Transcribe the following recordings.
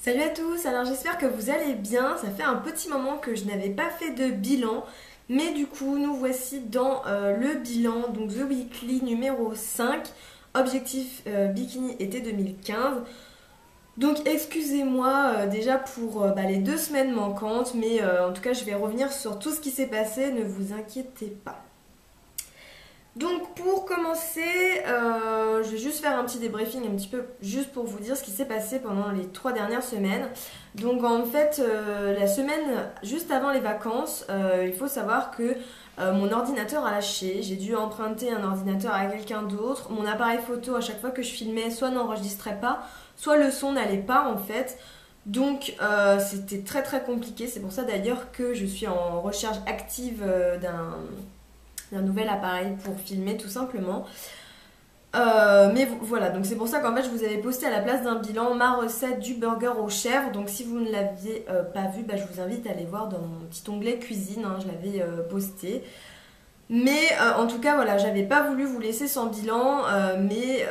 Salut à tous, alors j'espère que vous allez bien, ça fait un petit moment que je n'avais pas fait de bilan, mais du coup nous voici dans le bilan, donc The Weekly numéro 5, objectif bikini été 2015. Donc excusez-moi déjà pour les 2 semaines manquantes, mais en tout cas je vais revenir sur tout ce qui s'est passé, ne vous inquiétez pas. Donc pour commencer, je vais juste faire un petit débriefing un petit peu juste pour vous dire ce qui s'est passé pendant les 3 dernières semaines. Donc en fait, la semaine juste avant les vacances, il faut savoir que mon ordinateur a lâché. J'ai dû emprunter un ordinateur à quelqu'un d'autre. Mon appareil photo, à chaque fois que je filmais, soit n'enregistrait pas, soit le son n'allait pas en fait. Donc c'était très très compliqué. C'est pour ça d'ailleurs que je suis en recherche active d'un nouvel appareil pour filmer tout simplement. Mais voilà, donc c'est pour ça qu'en fait je vous avais posté à la place d'un bilan ma recette du burger aux chèvres. Donc si vous ne l'aviez pas vu, je vous invite à aller voir dans mon petit onglet cuisine, hein, je l'avais posté. Mais en tout cas voilà, j'avais pas voulu vous laisser sans bilan, mais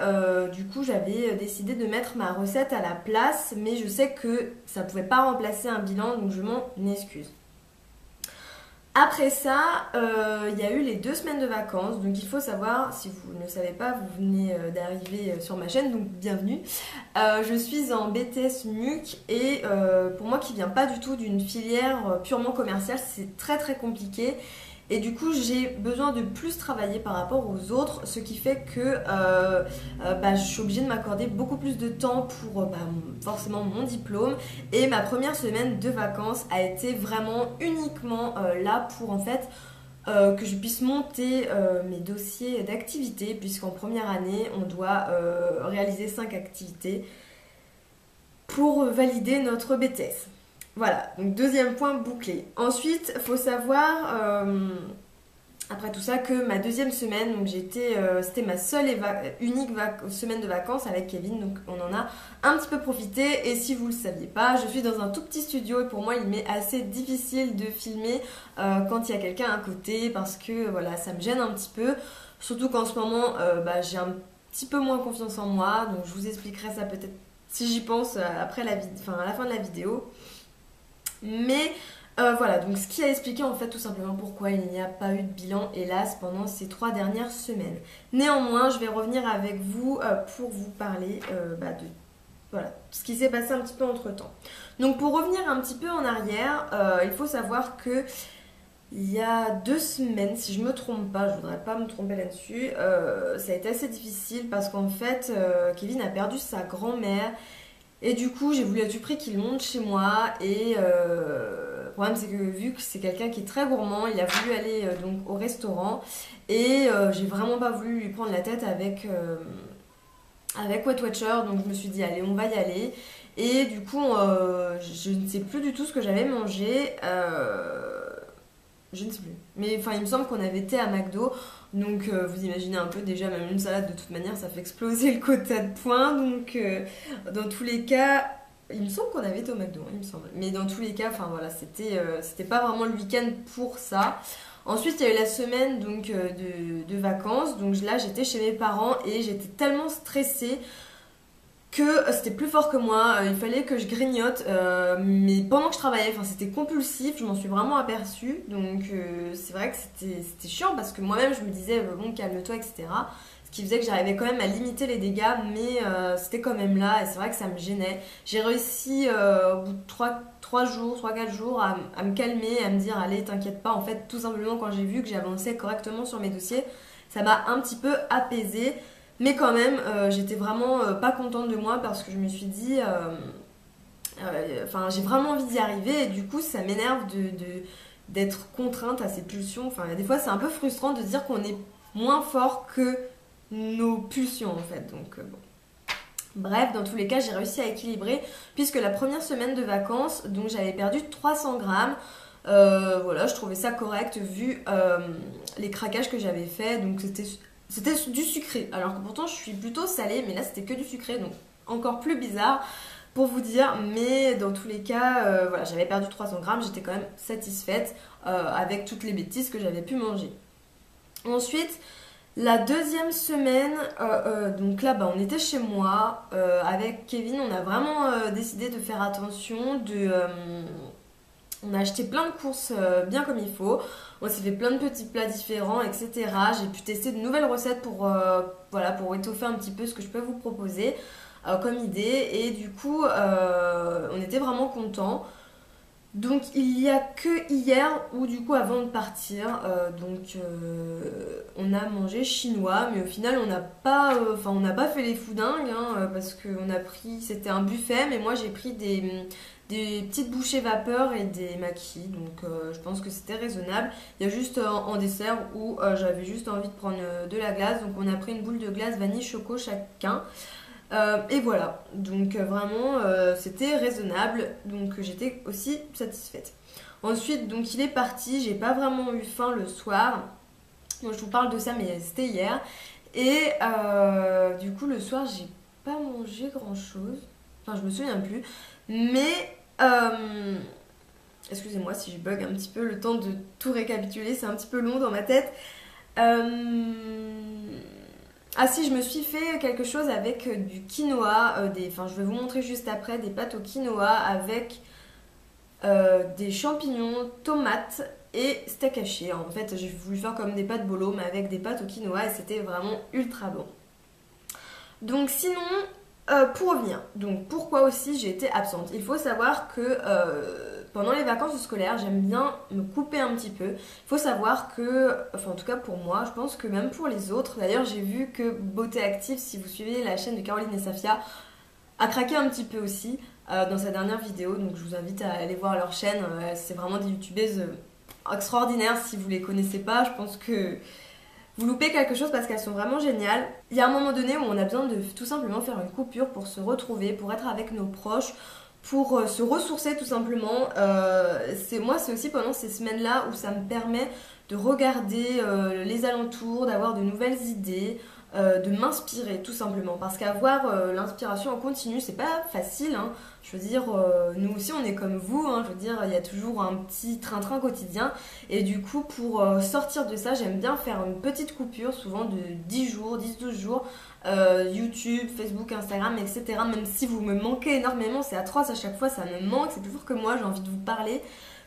du coup j'avais décidé de mettre ma recette à la place, mais je sais que ça pouvait pas remplacer un bilan, donc je m'en excuse. Après ça, il y a eu les 2 semaines de vacances. Donc il faut savoir, si vous ne le savez pas, vous venez d'arriver sur ma chaîne, donc bienvenue. Je suis en BTS MUC et pour moi qui viens pas du tout d'une filière purement commerciale, c'est très très compliqué. Et du coup, j'ai besoin de plus travailler par rapport aux autres, ce qui fait que je suis obligée de m'accorder beaucoup plus de temps pour forcément mon diplôme. Et ma première semaine de vacances a été vraiment uniquement là pour en fait que je puisse monter mes dossiers d'activités, puisqu'en première année, on doit réaliser 5 activités pour valider notre BTS. Voilà, donc deuxième point bouclé. Ensuite, il faut savoir, après tout ça, que ma deuxième semaine, donc c'était ma seule et unique semaine de vacances avec Kevin, donc on en a un petit peu profité. Et si vous ne le saviez pas, je suis dans un tout petit studio et pour moi il m'est assez difficile de filmer quand il y a quelqu'un à côté parce que voilà, ça me gêne un petit peu. Surtout qu'en ce moment, j'ai un petit peu moins confiance en moi, donc je vous expliquerai ça peut-être si j'y pense après à la fin de la vidéo. Mais voilà, donc ce qui a expliqué en fait tout simplement pourquoi il n'y a pas eu de bilan, hélas, pendant ces 3 dernières semaines. Néanmoins, je vais revenir avec vous pour vous parler de voilà, ce qui s'est passé un petit peu entre temps. Donc pour revenir un petit peu en arrière, il faut savoir que il y a 2 semaines, si je me trompe pas, je voudrais pas me tromper là-dessus, ça a été assez difficile parce qu'en fait, Kevin a perdu sa grand-mère. Et du coup, j'ai voulu à tout prix qu'il monte chez moi. Et le problème, c'est que vu que c'est quelqu'un qui est très gourmand, il a voulu aller donc au restaurant. Et j'ai vraiment pas voulu lui prendre la tête avec Weight Watcher. Donc je me suis dit, allez, on va y aller. Et du coup, je ne sais plus du tout ce que j'avais mangé. Je ne sais plus. Mais enfin, il me semble qu'on avait été à McDo. Donc vous imaginez un peu déjà, même une salade de toute manière, ça fait exploser le quota de points. Donc dans tous les cas, il me semble qu'on avait été au McDo, il me semble. Mais dans tous les cas, enfin voilà, c'était pas vraiment le week-end pour ça. Ensuite, il y a eu la semaine donc de vacances. Donc là, j'étais chez mes parents et j'étais tellement stressée que c'était plus fort que moi, il fallait que je grignote, mais pendant que je travaillais, enfin c'était compulsif, je m'en suis vraiment aperçue, donc c'est vrai que c'était chiant parce que moi-même je me disais bon calme-toi etc. Ce qui faisait que j'arrivais quand même à limiter les dégâts, mais c'était quand même là et c'est vrai que ça me gênait. J'ai réussi au bout de 3 jours, 3-4 jours à me calmer, à me dire allez t'inquiète pas, en fait tout simplement quand j'ai vu que j'avançais correctement sur mes dossiers, ça m'a un petit peu apaisée. Mais quand même, j'étais vraiment pas contente de moi parce que je me suis dit, j'ai vraiment envie d'y arriver et du coup, ça m'énerve d'être contrainte à ces pulsions. Enfin, des fois, c'est un peu frustrant de dire qu'on est moins fort que nos pulsions en fait. Donc, bon. Bref, dans tous les cas, j'ai réussi à équilibrer puisque la première semaine de vacances, donc j'avais perdu 300 grammes. Voilà, je trouvais ça correct vu les craquages que j'avais fait. Donc, c'était du sucré, alors que pourtant je suis plutôt salée, mais là c'était que du sucré, donc encore plus bizarre pour vous dire. Mais dans tous les cas, voilà, j'avais perdu 300 grammes, j'étais quand même satisfaite avec toutes les bêtises que j'avais pu manger. Ensuite, La deuxième semaine, donc là on était chez moi avec Kevin, on a vraiment décidé de faire attention, on a acheté plein de courses bien comme il faut, on s'est fait plein de petits plats différents, etc. J'ai pu tester de nouvelles recettes voilà, pour étoffer un petit peu ce que je peux vous proposer comme idée et du coup on était vraiment contents. Donc il y a que hier où du coup avant de partir, on a mangé chinois, mais au final on n'a pas fait les fous dingues parce qu'on a pris, c'était un buffet, mais moi j'ai pris des petites bouchées vapeur et des maquis, donc je pense que c'était raisonnable. Il y a juste en dessert où j'avais juste envie de prendre de la glace, donc on a pris une boule de glace vanille choco chacun. Et voilà, donc vraiment c'était raisonnable, donc j'étais aussi satisfaite. Ensuite, donc il est parti, j'ai pas vraiment eu faim le soir. Moi je vous parle de ça, mais c'était hier. Et du coup, le soir, j'ai pas mangé grand chose. Enfin, je me souviens plus. Mais excusez-moi si je bug un petit peu le temps de tout récapituler, c'est un petit peu long dans ma tête. Ah si, je me suis fait quelque chose avec du quinoa, enfin je vais vous montrer juste après, des pâtes au quinoa avec des champignons, tomates et steak haché. En fait, j'ai voulu faire comme des pâtes bolo, mais avec des pâtes au quinoa et c'était vraiment ultra bon. Donc sinon, pour revenir, donc pourquoi aussi j'ai été absente? Il faut savoir que pendant les vacances scolaires, j'aime bien me couper un petit peu. Il faut savoir que, enfin en tout cas pour moi, je pense que même pour les autres, d'ailleurs j'ai vu que Beauté Active, si vous suivez la chaîne de Caroline et Safia, a craqué un petit peu aussi dans sa dernière vidéo. Donc je vous invite à aller voir leur chaîne. C'est vraiment des youtubeuses extraordinaires. Si vous les connaissez pas, je pense que vous loupez quelque chose parce qu'elles sont vraiment géniales. Il y a un moment donné où on a besoin de tout simplement faire une coupure pour se retrouver, pour être avec nos proches, pour se ressourcer tout simplement. Moi, c'est aussi pendant ces semaines-là où ça me permet de regarder les alentours, d'avoir de nouvelles idées, de m'inspirer tout simplement. Parce qu'avoir l'inspiration en continu, c'est pas facile, hein. Je veux dire, nous aussi on est comme vous, hein. Je veux dire, il y a toujours un petit train-train quotidien. Et du coup, pour sortir de ça, j'aime bien faire une petite coupure, souvent de 10 jours, 10-12 jours. YouTube, Facebook, Instagram, etc. Même si vous me manquez énormément, c'est atroce à chaque fois, ça me manque, c'est plus fort que moi, j'ai envie de vous parler.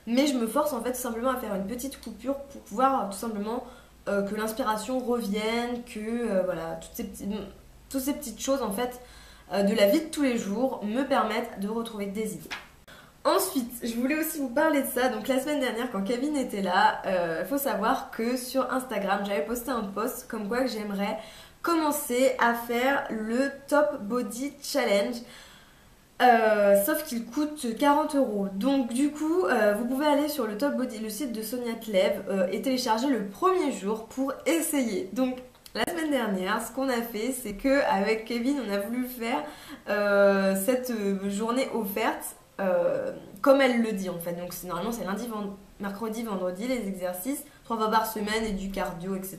Mais je me force en fait tout simplement à faire une petite coupure pour pouvoir tout simplement que l'inspiration revienne, que voilà, toutes ces petites choses en fait de la vie de tous les jours me permettent de retrouver des idées. Ensuite, je voulais aussi vous parler de ça. Donc la semaine dernière, quand Kevin était là, il faut savoir que sur Instagram, j'avais posté un post comme quoi que j'aimerais commencer à faire le Top Body Challenge. Sauf qu'il coûte 40 €. Donc du coup, vous pouvez aller sur le Top Body, le site de Sonia Tlev, et télécharger le premier jour pour essayer. Donc la semaine dernière, ce qu'on a fait, c'est que avec Kevin, on a voulu faire cette journée offerte comme elle le dit en fait. Donc normalement c'est lundi, mercredi, vendredi les exercices, 3 fois par semaine et du cardio, etc.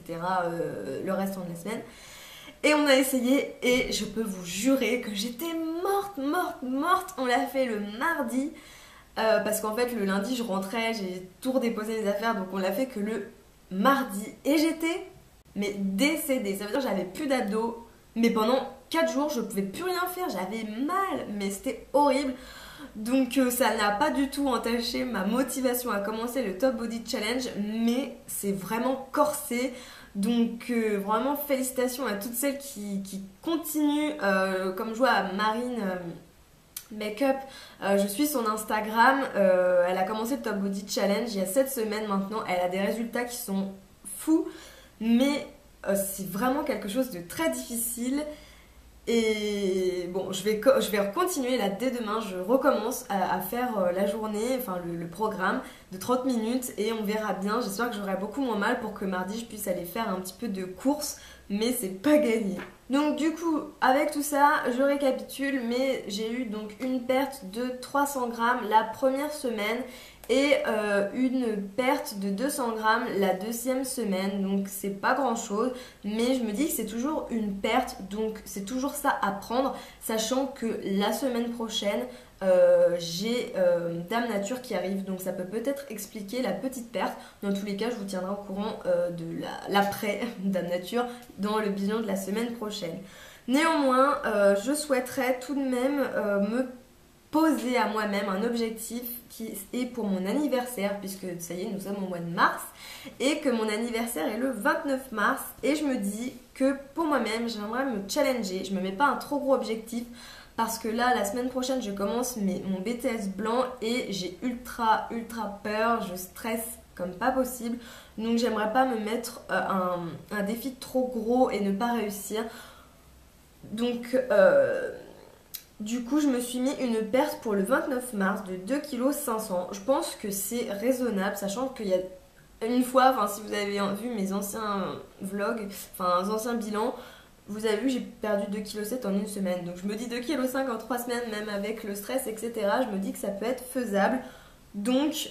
Le restant de la semaine. Et on a essayé et je peux vous jurer que j'étais morte. On l'a fait le mardi parce qu'en fait le lundi je rentrais, j'ai tout redéposé les affaires, donc on l'a fait que le mardi et j'étais mais décédée. Ça veut dire que j'avais plus d'abdos, mais pendant 4 jours je pouvais plus rien faire, j'avais mal, mais c'était horrible. Donc ça n'a pas du tout entaché ma motivation à commencer le Top Body Challenge, mais c'est vraiment corsé. Donc vraiment félicitations à toutes celles qui continuent, comme je vois à Marine Makeup, je suis son Instagram, elle a commencé le Top Body Challenge il y a 7 semaines maintenant, elle a des résultats qui sont fous, mais c'est vraiment quelque chose de très difficile. Et bon, je vais continuer là dès demain, je recommence à faire la journée, enfin le programme de 30 minutes et on verra bien. J'espère que j'aurai beaucoup moins mal pour que mardi je puisse aller faire un petit peu de course, mais c'est pas gagné. Donc du coup, avec tout ça, je récapitule, mais j'ai eu donc une perte de 300 grammes la première semaine et une perte de 200 grammes la deuxième semaine. Donc c'est pas grand chose, mais je me dis que c'est toujours une perte, donc c'est toujours ça à prendre, sachant que la semaine prochaine j'ai Dame Nature qui arrive, donc ça peut peut-être expliquer la petite perte. Dans tous les cas, je vous tiendrai au courant de l'après Dame Nature dans le bilan de la semaine prochaine. Néanmoins, je souhaiterais tout de même me poser à moi-même un objectif qui est pour mon anniversaire, puisque ça y est, nous sommes au mois de mars, et que mon anniversaire est le 29 mars, et je me dis que pour moi-même, j'aimerais me challenger, je me mets pas un trop gros objectif, parce que là, la semaine prochaine, je commence mon BTS blanc, et j'ai ultra peur, je stresse comme pas possible, donc j'aimerais pas me mettre un défi trop gros et ne pas réussir. Donc du coup, je me suis mis une perte pour le 29 mars de 2,5 kg. Je pense que c'est raisonnable, sachant qu'il y a une fois, enfin si vous avez vu mes anciens vlogs, enfin anciens bilans, vous avez vu j'ai perdu 2,7 kg en une semaine. Donc je me dis 2,5 kg en 3 semaines, même avec le stress, etc. Je me dis que ça peut être faisable. Donc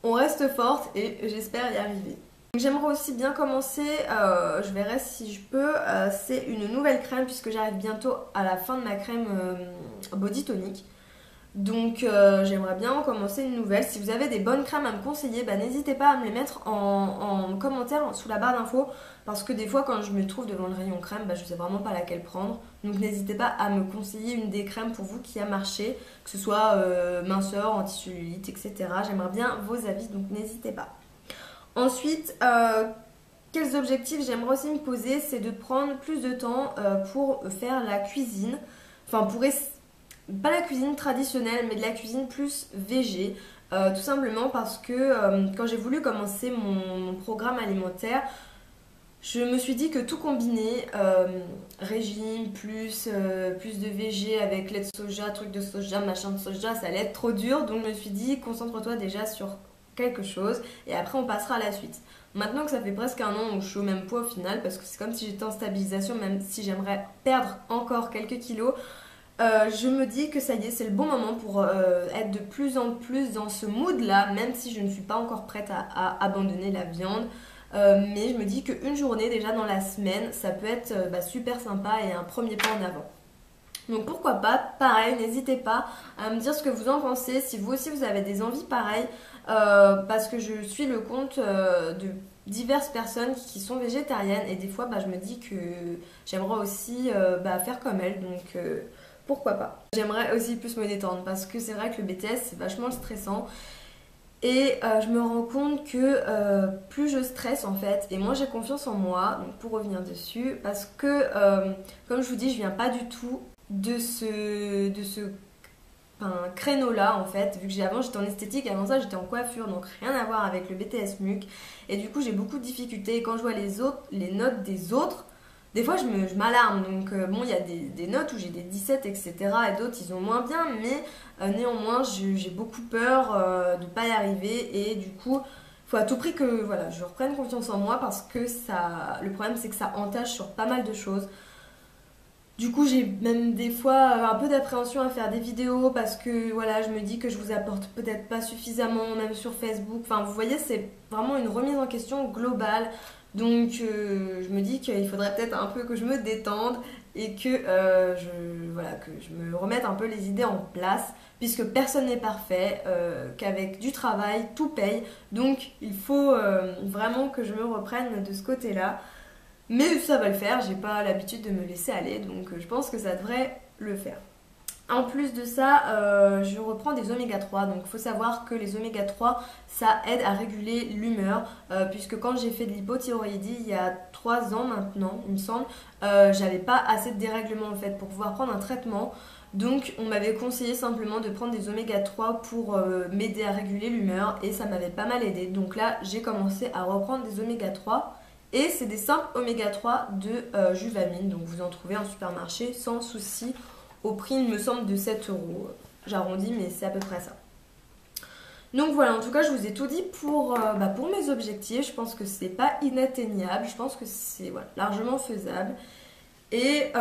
on reste forte et j'espère y arriver. J'aimerais aussi bien commencer, je verrai si je peux, c'est une nouvelle crème puisque j'arrive bientôt à la fin de ma crème body tonic. Donc j'aimerais bien en commencer une nouvelle. Si vous avez des bonnes crèmes à me conseiller, bah, n'hésitez pas à me les mettre en commentaire sous la barre d'infos. Parce que des fois quand je me trouve devant le rayon crème, bah, je sais vraiment pas laquelle prendre. Donc n'hésitez pas à me conseiller une des crèmes pour vous qui a marché, que ce soit minceur, anti-cellulite, etc. J'aimerais bien vos avis, donc n'hésitez pas. Ensuite, quels objectifs j'aimerais aussi me poser, c'est de prendre plus de temps pour faire la cuisine. Enfin, pas la cuisine traditionnelle, mais de la cuisine plus végé. Tout simplement parce que quand j'ai voulu commencer mon programme alimentaire, je me suis dit que tout combiné, régime plus de végé avec lait de soja, truc de soja, machin de soja, ça allait être trop dur. Donc je me suis dit, concentre-toi déjà sur quelque chose et après on passera à la suite. Maintenant que ça fait presque un an où je suis au même poids au final, parce que c'est comme si j'étais en stabilisation, même si j'aimerais perdre encore quelques kilos, je me dis que ça y est, c'est le bon moment pour être de plus en plus dans ce mood là, même si je ne suis pas encore prête à abandonner la viande. Mais je me dis qu'une journée déjà dans la semaine, ça peut être super sympa et un premier pas en avant. Donc pourquoi pas, pareil, n'hésitez pas à me dire ce que vous en pensez, si vous aussi vous avez des envies pareilles, parce que je suis le compte de diverses personnes qui sont végétariennes et des fois je me dis que j'aimerais aussi faire comme elles, donc pourquoi pas. J'aimerais aussi plus me détendre parce que c'est vrai que le BTS c'est vachement stressant. Et je me rends compte que plus je stresse en fait, et moins j'ai confiance en moi, donc pour revenir dessus, parce que comme je vous dis, je viens pas du tout de ce créneau là en fait, vu que avant j'étais en esthétique, avant ça j'étais en coiffure, donc rien à voir avec le BTS MUC, et du coup j'ai beaucoup de difficultés, et quand je vois les notes des autres, des fois je m'alarme, donc bon il y a des notes où j'ai des 17 etc, et d'autres ils ont moins bien, mais néanmoins j'ai beaucoup peur de ne pas y arriver, et du coup il faut à tout prix que voilà, je reprenne confiance en moi, parce que le problème c'est que ça entache sur pas mal de choses. Du coup, j'ai même des fois un peu d'appréhension à faire des vidéos parce que voilà, je me dis que je vous apporte peut-être pas suffisamment, même sur Facebook. Enfin, vous voyez, c'est vraiment une remise en question globale. Donc, je me dis qu'il faudrait peut-être un peu que je me détende et que, que je me remette un peu les idées en place, puisque personne n'est parfait, qu'avec du travail, tout paye. Donc, il faut vraiment que je me reprenne de ce côté-là. Mais ça va le faire, j'ai pas l'habitude de me laisser aller, donc je pense que ça devrait le faire. En plus de ça, je reprends des oméga 3, donc il faut savoir que les oméga 3, ça aide à réguler l'humeur, puisque quand j'ai fait de l'hypothyroïdie il y a 3 ans maintenant, il me semble, j'avais pas assez de dérèglement en fait pour pouvoir prendre un traitement. Donc on m'avait conseillé simplement de prendre des oméga 3 pour m'aider à réguler l'humeur, et ça m'avait pas mal aidé. Donc là, j'ai commencé à reprendre des oméga 3. Et c'est des simples oméga 3 de Juvamine, donc vous en trouvez en supermarché sans souci, au prix il me semble de 7 euros. J'arrondis, mais c'est à peu près ça. Donc voilà, en tout cas je vous ai tout dit pour mes objectifs. Je pense que c'est pas inatteignable, je pense que c'est largement faisable. Et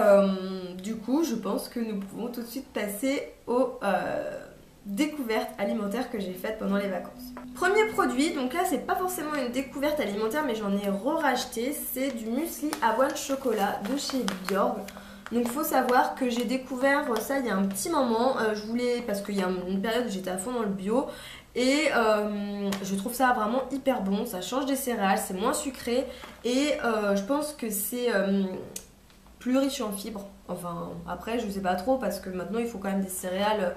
du coup je pense que nous pouvons tout de suite passer au découverte alimentaire que j'ai faite pendant les vacances. Premier produit, donc là c'est pas forcément une découverte alimentaire mais j'en ai re-racheté, c'est du muesli avoine chocolat de chez Bjorg. Donc faut savoir que j'ai découvert ça il y a un petit moment, parce qu'il y a une période où j'étais à fond dans le bio et je trouve ça vraiment hyper bon, ça change des céréales, c'est moins sucré et je pense que c'est plus riche en fibres. Enfin après je sais pas trop parce que maintenant il faut quand même des céréales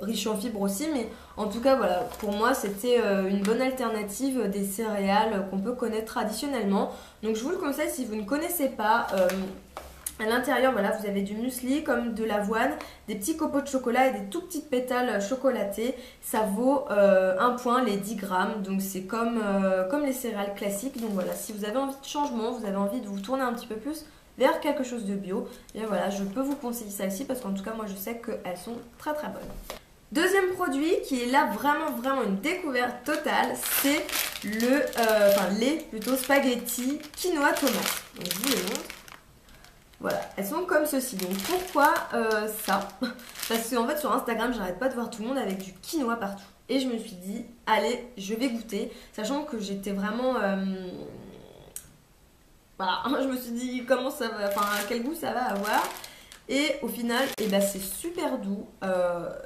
riches en fibres aussi, mais en tout cas voilà, pour moi c'était une bonne alternative des céréales qu'on peut connaître traditionnellement. Donc je vous le conseille si vous ne connaissez pas. À l'intérieur, voilà, vous avez du muesli, comme de l'avoine, des petits copeaux de chocolat et des tout petites pétales chocolatés. Ça vaut 1 point les 10 grammes, donc c'est comme les céréales classiques. Donc voilà, si vous avez envie de changement, vous avez envie de vous tourner un petit peu plus vers quelque chose de bio, et voilà, je peux vous conseiller celle-ci parce qu'en tout cas, moi je sais qu'elles sont très très bonnes. Deuxième produit qui est là vraiment une découverte totale, c'est les spaghettis quinoa tomate. Donc je vous les montre. Voilà, elles sont comme ceci. Donc pourquoi ça? Parce qu'en fait sur Instagram j'arrête pas de voir tout le monde avec du quinoa partout. Et je me suis dit, allez, je vais goûter. Sachant que j'étais vraiment... Voilà, je me suis dit comment ça va, enfin quel goût ça va avoir. Et au final, c'est super doux,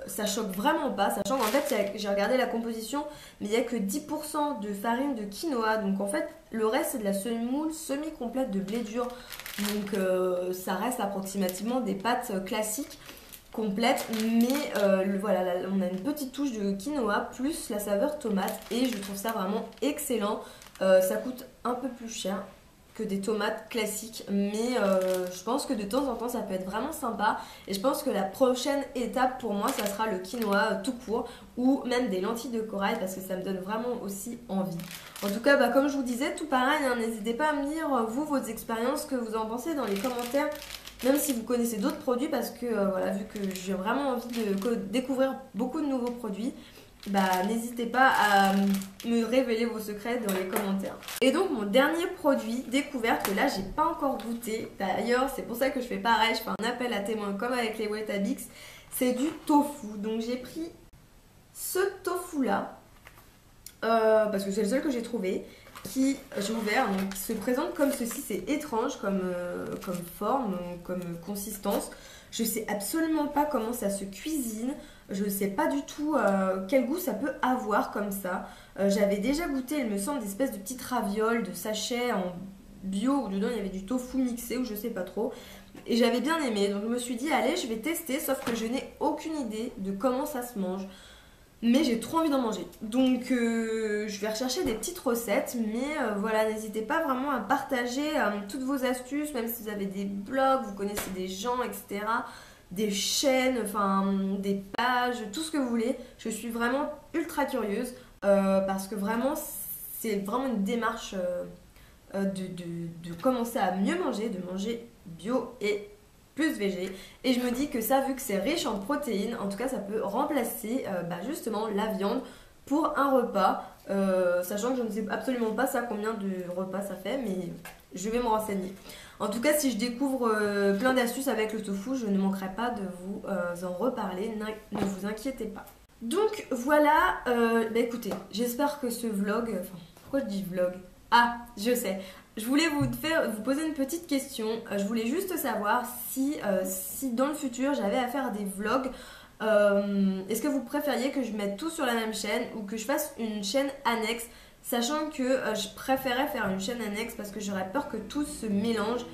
ça choque vraiment pas, sachant qu'en fait j'ai regardé la composition, mais il n'y a que 10% de farine de quinoa, donc en fait le reste c'est de la semoule semi-complète de blé dur, donc ça reste approximativement des pâtes classiques complètes, mais voilà, là, on a une petite touche de quinoa plus la saveur tomate et je trouve ça vraiment excellent. Ça coûte un peu plus cher que des tomates classiques, mais je pense que de temps en temps ça peut être vraiment sympa et je pense que la prochaine étape pour moi ça sera le quinoa tout court ou même des lentilles de corail parce que ça me donne vraiment aussi envie. En tout cas comme je vous disais, tout pareil, hein, n'hésitez pas à me dire vous vos expériences, que vous en pensez dans les commentaires, même si vous connaissez d'autres produits parce que voilà, vu que j'ai vraiment envie de découvrir beaucoup de nouveaux produits, n'hésitez pas à me révéler vos secrets dans les commentaires. Et donc mon dernier produit découverte que là j'ai pas encore goûté, d'ailleurs c'est pour ça que je fais pareil, je fais un appel à témoins comme avec les Weetabix, c'est du tofu. Donc j'ai pris ce tofu là parce que c'est le seul que j'ai trouvé, qui j'ai ouvert, donc qui se présente comme ceci. C'est étrange comme forme, comme consistance. Je sais absolument pas comment ça se cuisine. Je sais pas du tout quel goût ça peut avoir comme ça. J'avais déjà goûté, il me semble, des espèces de petites ravioles de sachets en bio où dedans il y avait du tofu mixé ou je sais pas trop. Et j'avais bien aimé, donc je me suis dit allez, je vais tester, sauf que je n'ai aucune idée de comment ça se mange. Mais j'ai trop envie d'en manger. Donc je vais rechercher des petites recettes. Mais voilà, n'hésitez pas vraiment à partager toutes vos astuces, même si vous avez des blogs, vous connaissez des gens, etc. Des chaînes, enfin des pages, tout ce que vous voulez. Je suis vraiment ultra curieuse parce que vraiment c'est vraiment une démarche de commencer à mieux manger, de manger bio et plus végé. Et je me dis que ça, vu que c'est riche en protéines, en tout cas ça peut remplacer justement la viande pour un repas. Sachant que je ne sais absolument pas ça combien de repas ça fait, mais je vais me renseigner. En tout cas, si je découvre plein d'astuces avec le tofu, je ne manquerai pas de vous en reparler, ne vous inquiétez pas. Donc voilà, écoutez, j'espère que ce vlog, enfin pourquoi je dis vlog? Ah, je sais. Je voulais vous poser une petite question. Je voulais juste savoir si dans le futur j'avais à faire des vlogs. Est-ce que vous préfériez que je mette tout sur la même chaîne ou que je fasse une chaîne annexe, sachant que je préférais faire une chaîne annexe parce que j'aurais peur que tout se mélange.